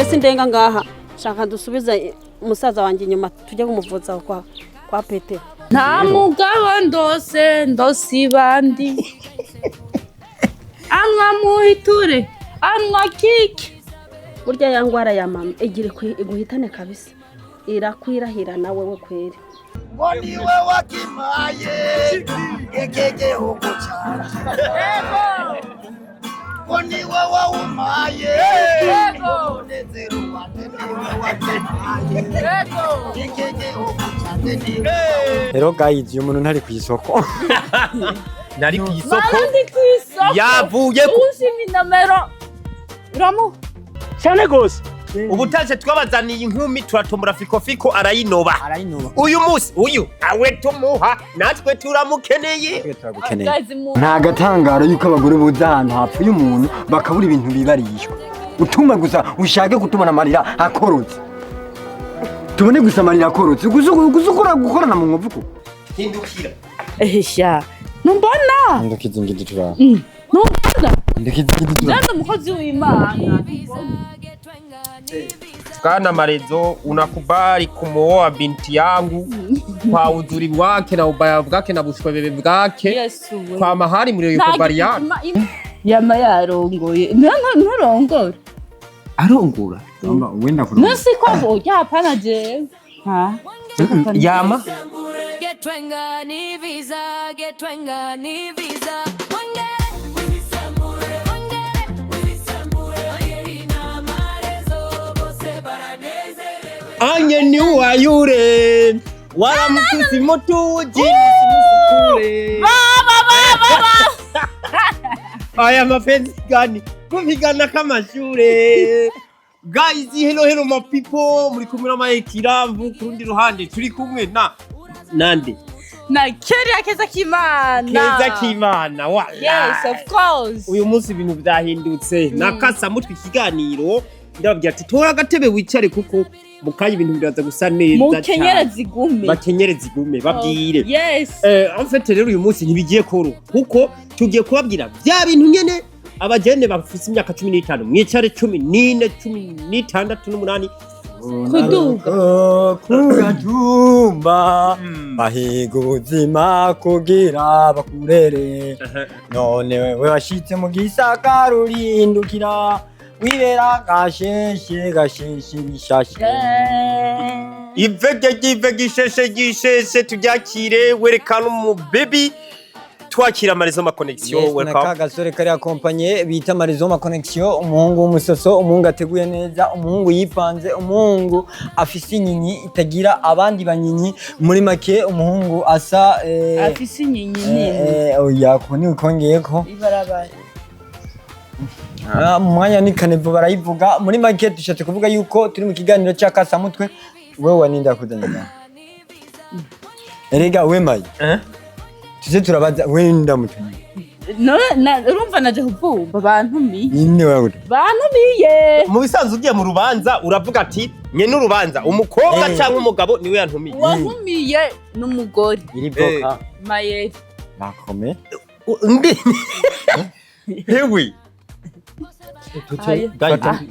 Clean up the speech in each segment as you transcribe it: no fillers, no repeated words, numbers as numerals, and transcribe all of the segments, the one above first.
Jesi ndenga ngaha shaka dusubiza umusaza wanje inyuma tujye kumuvuza kwa Pete. Nta mugabo ndose bandi. Anwa muhiture, anwa kiki. Burya ya ngwara ya mama igire iguhitane kabisa. Irakwirahira nawe we kweri. Ngoni we wakimaye gekeke huko cha. Ngoni we waumaye nezero gekeke huko cha. Rero guys umuntu ntari kwisoko. Nari kwisoko. Nari kwisoko. Yavuye kushimi namero. Ramu. Cyane gose. Ubutaje twabazaniye inkumi turatombora fiko arayinoba. Uyu musi uyu awe tumuha natwe turamukeneye. Nta gatangaro yuko abagore buza ahantu hapfuye umuntu bakabura ibintu bibarishwa. Utuma gusa ushake kutumana amarira akorotse. Tubone gusa amarira akorotse. Gusukura gukorana mu nkovuko. Hindukira. Sha. Numbona. Ndukiza ingidi tura. Numbona. Ndukiza ingidi tura. Ndio mukozi w'Imana. Kana Marezo unakubali kumuoa binti yangu kwa uzuri wake na ubaya bwake na bushwebebe bwake kwa mahari muri yukubaliana yama yarongoye nturongora arongora wenda kurongora nasi ko hapana je ha yama getwenga ni visa anye ni wayure wala mkusi moto jini simusukule baba aya mapenzi gani kupigana kama shule guys hello my people muri kumwe na Mayikiramvu kurundi ruhande turi kumwe na nande na Keza Kimana wala yes of course uyu munsi ibintu byahindutse na Akasamutwe ikiganiro ndababwira ati tora agatebe wicare kuko mukaye ibintu biraza gusa neza bakenyereza igume babwire yes en fait rero uyu munsi ntibigiye koro kuko tugiye kubabwira bya bintu nyene abagene bafise imyaka 15 mwicare 14 16 n'umunani kuduga kugatumba bahiga ubuzima kugira bakurere none wewe washitse mu gisaka rurindukira wibera gasheshe bishashe ivege gisheshe tubyakire werekana mu baby twakira Marezo ma connection welcome naka gasore kari accompagné bita Marezo ma connection umuhungu w'umusoso umuhungu ateguye neza umuhungu yipanze umuhungu afise inyinyi itagira abandi banyinyi muri make umuhungu asa afise inyinyi oya ko ni ukongeyeko ibarabaye mwanya ni kanevo barayivuga muri make dushatse kuvuga yuko turi mu kiganiro cya Akasamutwe wewe waninda kudanyana erega we mayi tuze turabaza wenda mutunyi no urumva naje kuvumba bantumiye nyine wewe bantumiye mu bisanzwe ugiye mu rubanza uravuga ati nye n'urubanza umukobwa cyangwa umugabo niwe yantumiye wantumiye n'umugore iri boka mayeri nakome ndi hewe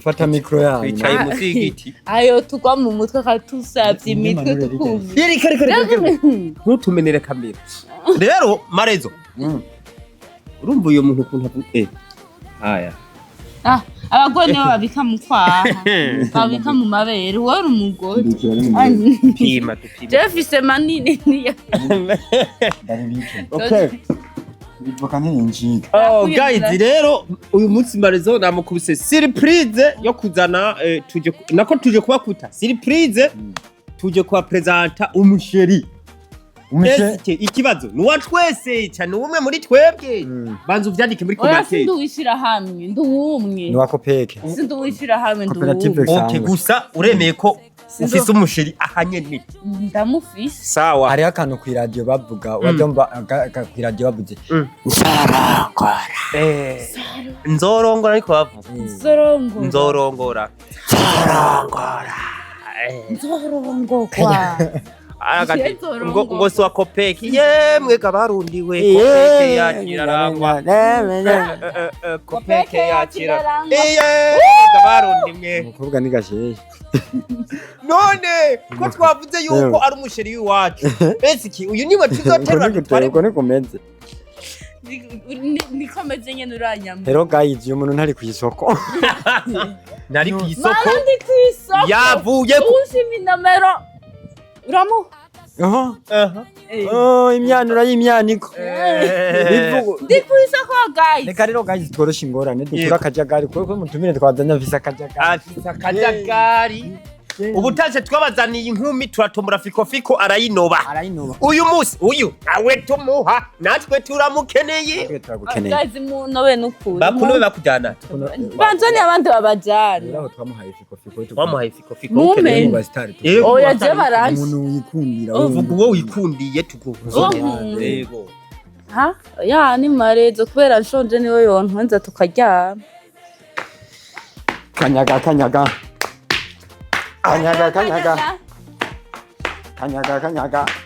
fata mikro yawe twicaye munsi y'igiti ayo tugwa mu mutwe katusavye imitwe tukumva reka ntutumenere kamera rero Marezo urumva uyo muntu ukuntu haya abagore nibo babika mu kwaha babika mu mabere wowe umugore pima Jefise manini niya okay bivuga nk'injinga guys rero uyu munsi Marezo namukubise surprise yo kuzana tuje kubakuta surprise tuje kwa presenta umusheri ikibazo nuwa twese cyane umwe muri twebwe banza uvyandike muri commentaire sinduwishira hamwe nduwumwe nuwa kopeke sinduwishira hamwe okay gusa uremeye ko ufise umusheri ahanyene ndamufise sawa hari akantu ku radio bavuga wajomba ku radio bavuze nzorongora ariko bavuga nzorongora aragati ngo so kopeki yemwe gabarundiwe kopeki yakira rangwa kopeki yakira gabarundimwe umukobwa ni gashehe none ko twavuze yuko ari umusheri w'iwacu bese uyu niwe tuzoterura dutware uko nikomeze nikomeze nyene uranyama rero guys uyu muntu ntari ku isoko nari ku isoko ndi ku isoko yavuye ushimi nomero uramu imyanura y'imyaniko ndi ku isoko guys reka rero guys tworoshe ingorane dukura akajagari kuko mutumire twazanye afise akajagari ubutaje twabazaniye inkumi turatombora fiko arayinoba uyu musi uyu awe tumuha natwe turamukeneye guys munobe nukuri bakunobe bakujana banzani abandi babajana rero twamuhaye fiko twamuhaye fiko mume oya je baranje umuntu wikundira uvuga uwo wikundiye tuguvuze yego ha ya ni Marezo kubera nshonje niwe yontonza tukaryama kanyaga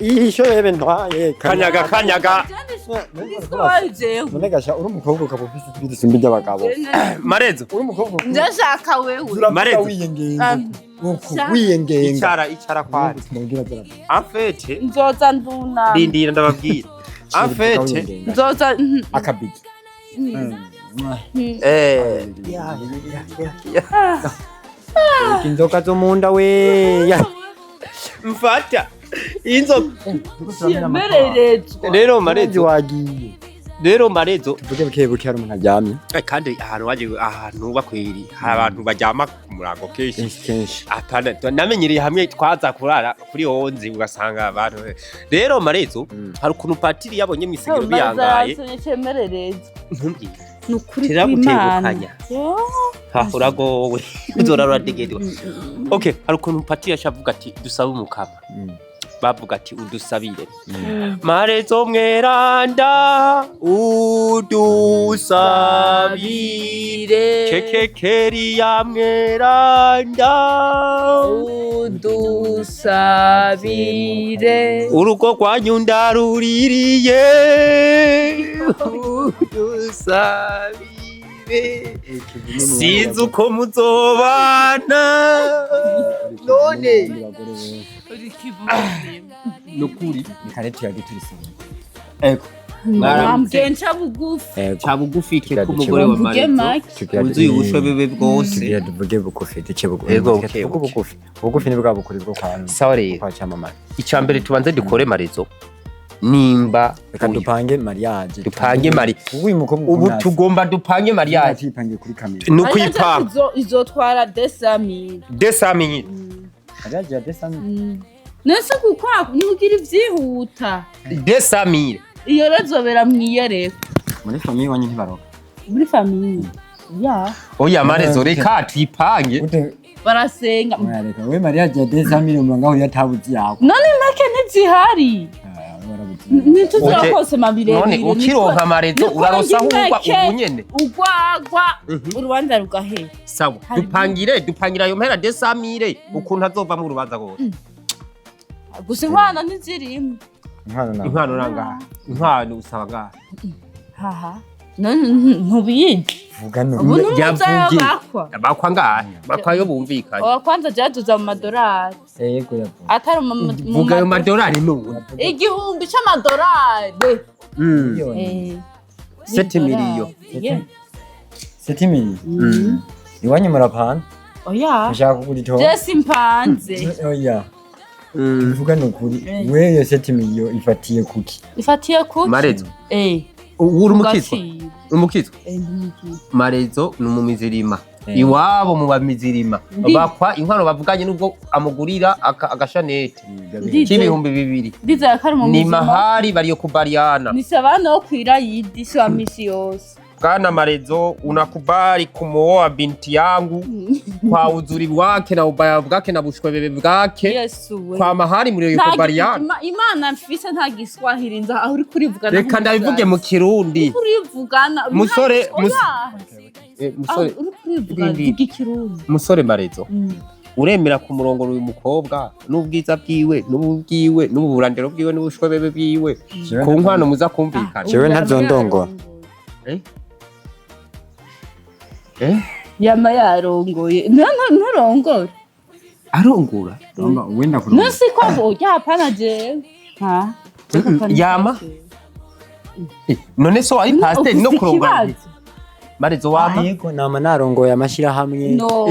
isho yebe ntwaye kanyaga none gasha uri umukobwa ukabufise ibidusumbi by'abagabo Marezo uri umukobwa ndashaka wewe Marezo wiyengenga icara kwari afete nzoza nduna ndindira ndababwira afete nzoza akabiki inzoka zo munda we mfata inzoka yemererezwa rero Marezo wagiye rero Marezo tuvuge buke hari umuntu aryamye kandi ahantu waje ahantu bakwiri hari abantu baryama ku murango kenshi atana namenyereye hamwe twaza kurara kuri 11 ugasanga abantu rero Marezo hari ukuntu patiri yabonye mwisigiro biyangaye ntumbi nukuri kw'Imana uragowe bizorarura degedwa okay hari ukuntu patiri yashavuga ati dusabe umukama bavuga ati udusabire Marezo mweranda udusabire kekekeri ya mweranda udusabire urugo rwanyu ndaruririye udusabire sinzi uko muzobana none nukuri nikareti yagiturisiye eko mwambyenca bugufi cha bugufi ke kumugore wa Marezo uzuye ubushobe bwose tuvuge bugufi duke bugufi ni bwa bukuri bwo kwa sawa rero kwa cyamamara icambere tubanze dukore Marezo nimba reka dupange mariage ubu tugomba dupange mariage tuyipange kuri kamera nukuyipanga izotwara 200,000 mariage ya 200,000 nese gukora nugira ivyihuta 200,000 iyo rezobera mwiyereko muri famille wanyu ntibaroka muri famille ya oya Marezo reka tuyipange barasenga reka we mariage ya 200,000 ngaho yatabuzi yawe none make ntizihari nituzira kose mabirere none ukironka Marezo urarosa huba ubunyene ugwagwa urubanza rugahe sawa dupangira ayo mpera 200,000 ukuntu azova mu rubanza gose gusa inkwano ntizirimo inkwano nanga inkwano usaba ngaha haha none ntubiyizi vuga no yavugiye bakwa ngaha bakwa yo bumvikanye kwanza jaduza mu madolari yego yavuga atari vuga ayo madolari no 1,000 c'amadolari 7 miliyo 7 miliyo iwanyu murapana oya ushaka kuguritoa Jesse mpanze oya vuga no kuri wewe 7 miliyo ifatiye kuki Marezo uri umukitwa Marezo ni umumizirima iwabo mu bamizirima bakwa inkwano bavuganye nubwo amugurira agashanete k'ibihumbi 200 ni mahari bariyo kubariana ni sabana wo kwira yidisi wa misi yose Bwana Marezo unakubali kumuoa binti yangu kwa uzuri wake na ubaya bwake na bushwebebe bwake kwa mahari muri kubariana Imana mfise nta giswahili nza aho uri kurivugana reka ndabivuge mu Kirundi kurivugana musore uri kurivugana Kirundi musore Marezo uremera ku murongo uyu mukobwa n'ubwiza bwiwe n'ububurandero bwiwe n'ubushwebebe bwiwe ku nkwano muza kumvikana jewe ntazondongora yama yarongoye nturongora arongora wenda nusi ko burya hapana jewe yama none so ari pastor no kurongora Marezo wama yego nama narongoye amashirahamwe no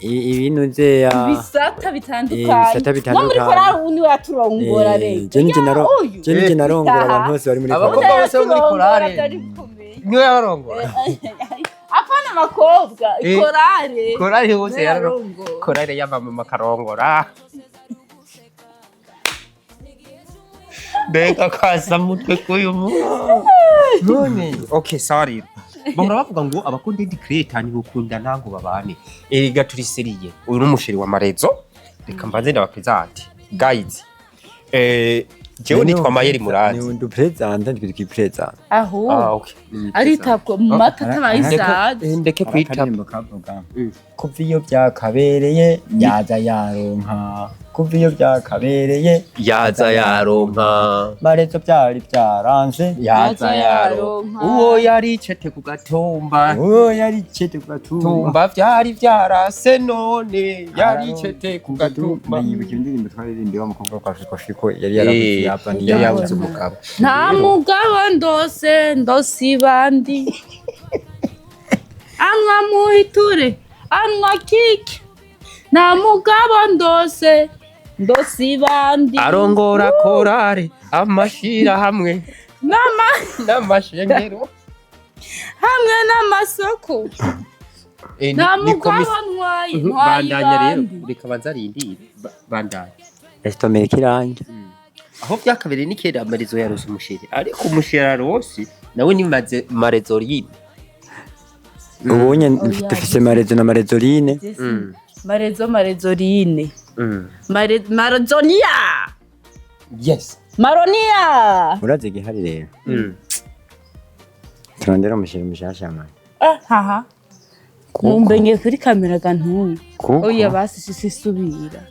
ibintu nze bisata bitandukanye no muri korari undi waturongora rero je nije narongora abantu bose bari muri abakobwa bose bo muri korari niwe yarongora apana makobwa korari hose yarongora korari y'amama karongora Beka Akasamutwe kuyu none okay sorry bahora bavuga ngo abakunda ndi creator ni gukundana ngo babane erega turi seriye uyu n'umusheri wa Marezo reka mbanze ndabapresent guys jewe nitwa Mayeri Murazi ni undu present ndikwi present aho okay ari tapko mata tabayisaje ndeke kwita kuva iyo byakabereye yaza yaronka kuva iyo byakabereye yaza yaronka Marezo byari byaranze yaza yaronka uwo yari cete ku gatumba tumba byari byarase none yari cete ku gatumba yibuka indirimbo twaririmbiye wa mukobwa kwa Shiko yari yaravuze yapa ni yabuze umugabo nta mugabo ndosi bandi anwa muhiture anwa kiki nta mugabo ndosi bandi arongora korare amashira hamwe n'amashengero hamwe n'amasoko nta mugabo ntwaye bandanya rero reka banzarindire bandanya estomere kiranje aho byakabereye ni kera Marezo yarose umusheri ariko umusheri arose nawe ni Marezo yine ubonye dufise Marezo na Marezoline Marezoline Marezonia yes Maronia uraze gihari rero turondera umusheri mushasha mama haha mumbenye kuri kamera gantu oya basi sisubira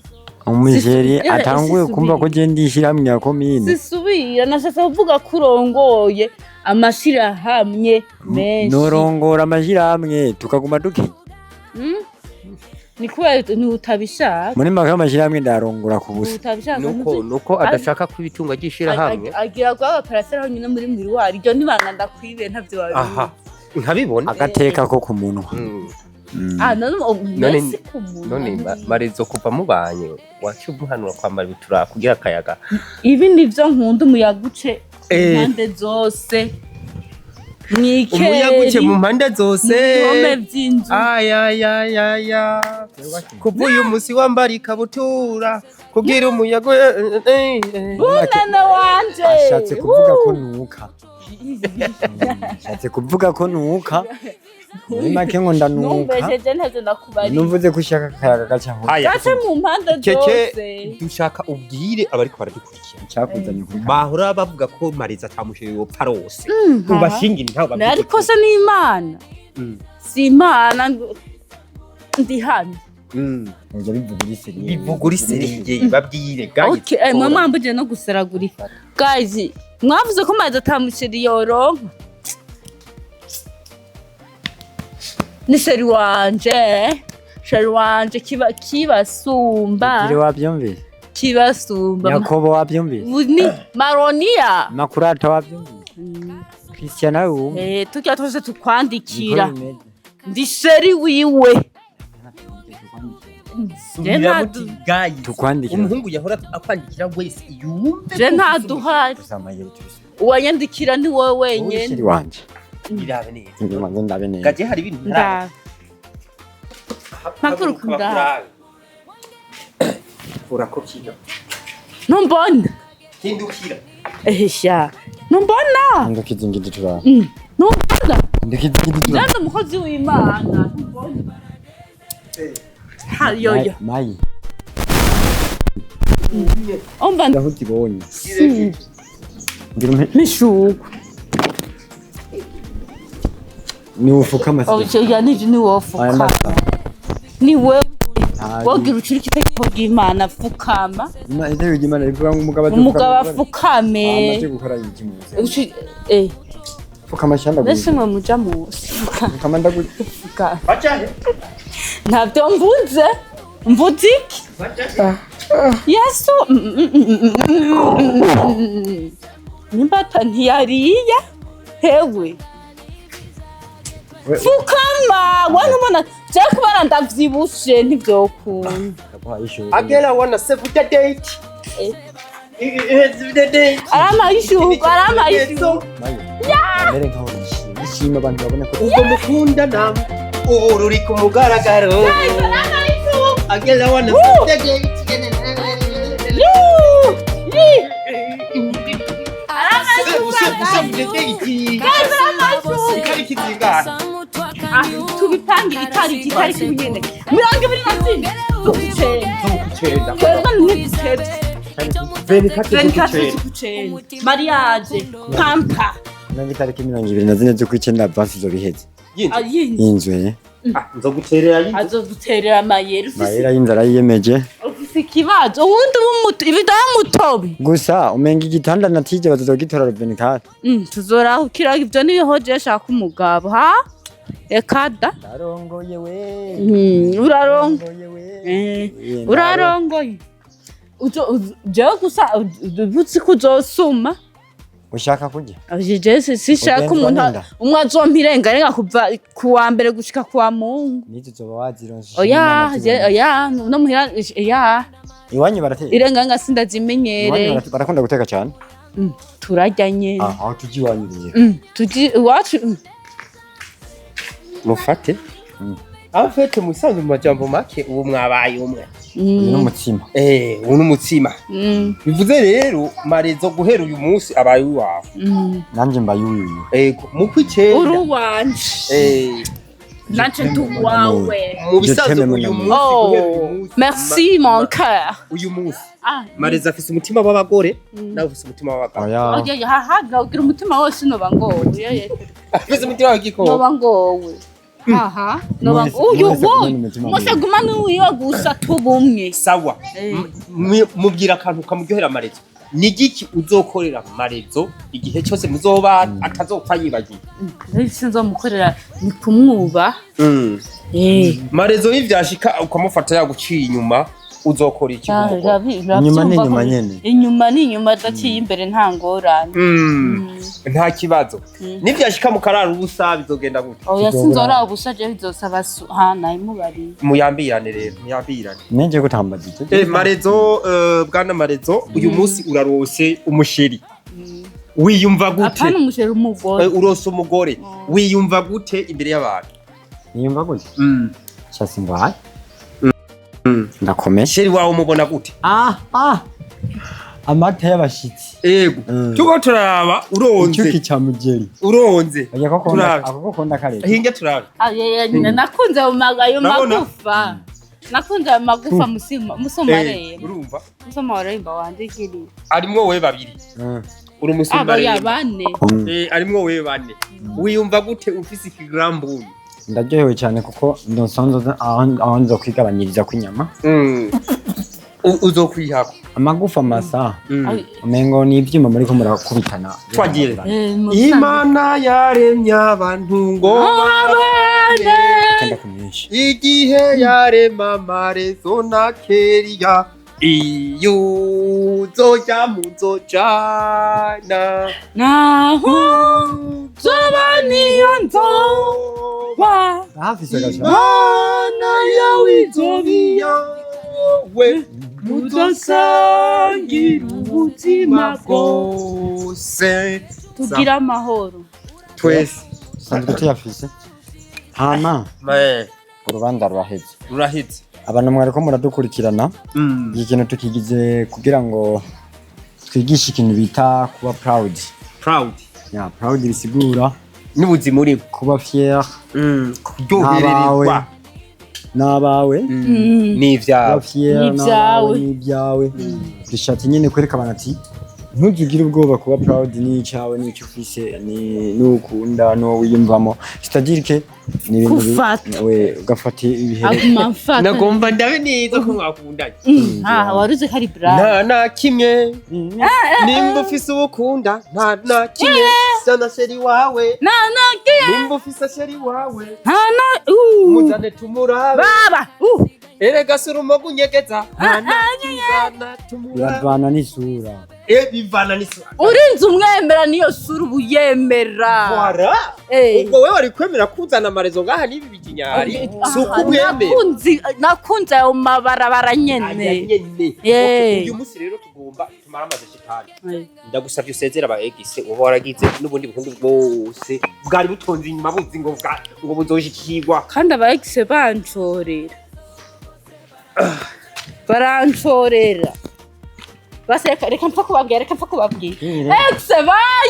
umujeri atanguye kumva ko je ndishiramwe ya komine sisubira nashaka kuvuga kurongoye amashira hamwe menshi norongora amashira hamwe tukaguma duke ni kubera utabishaka muri maka amashira hamwe ndarongora ku busa nuko adashaka kwibitunga gishira hamwe agira kwa operation nyine muri miruwari ryo nibanga ndakwibe ntavyo wabi aha nkabibona agateka ko ku munwa none Marezo kuva mubanye wacyumuhanura kwambara bitura kugira akayaga ibi nivyo nkunda umuyaguce impande zose umuyaguce mu mpande zose ngome byinzu aya kuva uyu musi wambara ikabutura kugira umuyago bunana wanje ashatse kuvuga ko nuka ashatse kuvuga ko nuka make ngo ndanuka numbejeje ntavyo ndakubari numvuze ko ushaka akayaga gacaho gace mu mpande zose dushaka ubwire abariko baradukurikira cyakuzanye kuri bahora bavuga ko Marezo atamusheri wopfa rose ubashingira ntaho bavuga ariko se n'Imana si Imana ndi hano Oja bivugura iseriye babwire guys okay mwe mwambuje no guseragura ifata guys mwavuze ko Marezo atamusheri yoronka ni sheri wanje kibasumba kibasumba Yakobo wabyumvise ni Maronia Makurata wabyumvise Christian awu tujya twese tukwandikira ndi sheri wiwe tukwandikira umuhungu yahora akwandikira wese yumve je ntaduhari uwanyandikira ni wowe wenyene sheri wanje birabe neza ngomba ndabe neza gaje hari ibintu nda makuru kunda urakokira numbona hindukira sha numbona ndakizingidi tura numbona ndakizingidi tura nanda umukozi w'Imana numbona hayoyo mayi omba ndahutibonye nishuko ni ufuka ya ni wofuka ni wewe wogira ucurika itegeko ry'Imana pfukama Itegeko ry'Imana rivuga ngo umugabo apfukame amaze gukora iki muzi pfukama cyanda mbese mwe muja musi pfukama pfukama bacahe ntabyo mvuze iki Yesu nimbata ntiyariye hewe pfukama wana mbona je kubara ndavyibushe ntivyokunda agera wana save the date the date arama ishuko mbere nkaho ishima abantu babona ko ubwo mukundana ruri ku mugaragaro agera wana save the date tubipangira itariki nyene 29 mariage pampa itariki 24 z'ukwicenda advance zo biheze yinzwe azoguterera amayeri mayera y'inzara yiyemeje ufise ikibazo ubundi ibidamutobe gusa umenga igitanda natije bazogitora 24 tuzorahukira ivyo niho je shaka umugabo ha ekada ndarongoye we urarongoye jewe gusa uzi ko uzosuma ushaka kurya jese sishaka umuntu umwe azompirenga kuva kuwa mbere gushika kuwa Mungu nizo zoba wazironse oya no muhira iwanyu barateka irenga ngasinda zimenyere barakunda guteka cyane turajya nyene aho tuji iwanyu rero tuji iwacu mufate afete musanze mu majambo make ubu mwabaye umwe n'umutsima ubu n'umutsima bivuze rero Marezo guhera uyu munsi abaye uwawe nanje mbaye uyu yego mu kwicenda uruwanje nanje tuwawe mu bisanzwe uyu munsi merci mon cœur uyu munsi Marezo afise umutima w'abagore nawe ufise umutima w'abagabo oya haha ugira umutima wose noba ngowe afise umutima w'igikoko noba ngowe aha noba uyu wowe mose gumana uyo gusa tubumwe sawa mubwira akantu kamuryohera Marezo nigiki uzokorera Marezo igihe cyose muzoba atazopfa yibagiye sinzomukorera ni kumwuba Marezo yivyashika ukamufata yaguciye inyuma uzokora iki inyuma n'inyuma nyene inyuma n'inyuma daciye imbere nta ngorane nta kibazo nivyashika mu kararo ubusa bizogenda gute oya sinzora ubusa je bizosaba hana imubari muyambirane rero muyambirane nenje gutambagije Marezo bwana Marezo uyu munsi urarose umusheri wiyumva gute apana umusheri umugore urose umugore wiyumva gute imbere y'abantu niyumva gute chasimbaye ndakomeye sheri wawe umubona gute amata y'abashitsi yego tuko turaba uronze icyuki cya mugeri uronze akoko ndakareba hinge turabe nakunze ayo magufa nakunze ayo magufa musoma rero urumva musoma rero wanje kiri arimwo we babiri uri musumba rero bane arimwo we bane wiyumva gute ufise ikigrambu ndaryohewe cyane kuko ndonsonzo aho nzokwigabanyiriza kw'inyama uzokwihako amagufa masa umengo ni ibyuma muri ko murakubitana twagiye Imana yaremye abantu ngo babane igihe yarema Marezo na Keria iyo uzoja muzojana naho zoba niyo nzoba Mana yawe izobiya we muzosangira ubuzima bwose tugira amahoro twese sanzwe tuyafise hama urubanza ruraheze abantu mwariko muradukurikirana iki kintu tukigize kugira ngo twigishe ikintu bita kuba proud bisigura n'ubuzima uri kuba fier kuryohererwa n'abawe n'ivyawe n'ibyawe bishatse nyine kwereka abantu ati ntuzugire ubwoba kuba proud n'icyawe n'icyo ufise n'ukunda no wiyumvamo c'est-à-dire que ni ibintu Gufata. we ugafata ibihe aguma mfata nagomba ndabe neza ko mwakundanye waruzi ko ari bravo nta na kimwe nimba ufise ubukunda nta na kimwe sana sheri wawe nimba ufise sheri wawe muzane tumurabe baba erega sura umugu nyegeza nta na kimwe tumurabe biravana n'isura bivana n'isura urinze umwemera niyo sura ubuyemera wara ubwo wewe wari kwemera kuzana amarezo ngaha n'ibi biginyari suko umwemera nakunze ayo mabarabara nyene uyu munsi rero tugomba tumara amaze shitani ndagusavye usezera aba egise uba waragize n'ubundi bukundu bwose bwari butonze inyuma buzi ngo buzoshikirwa kandi aba egise bancorera barancorera baseka reka mpfa kubabwira egise bayi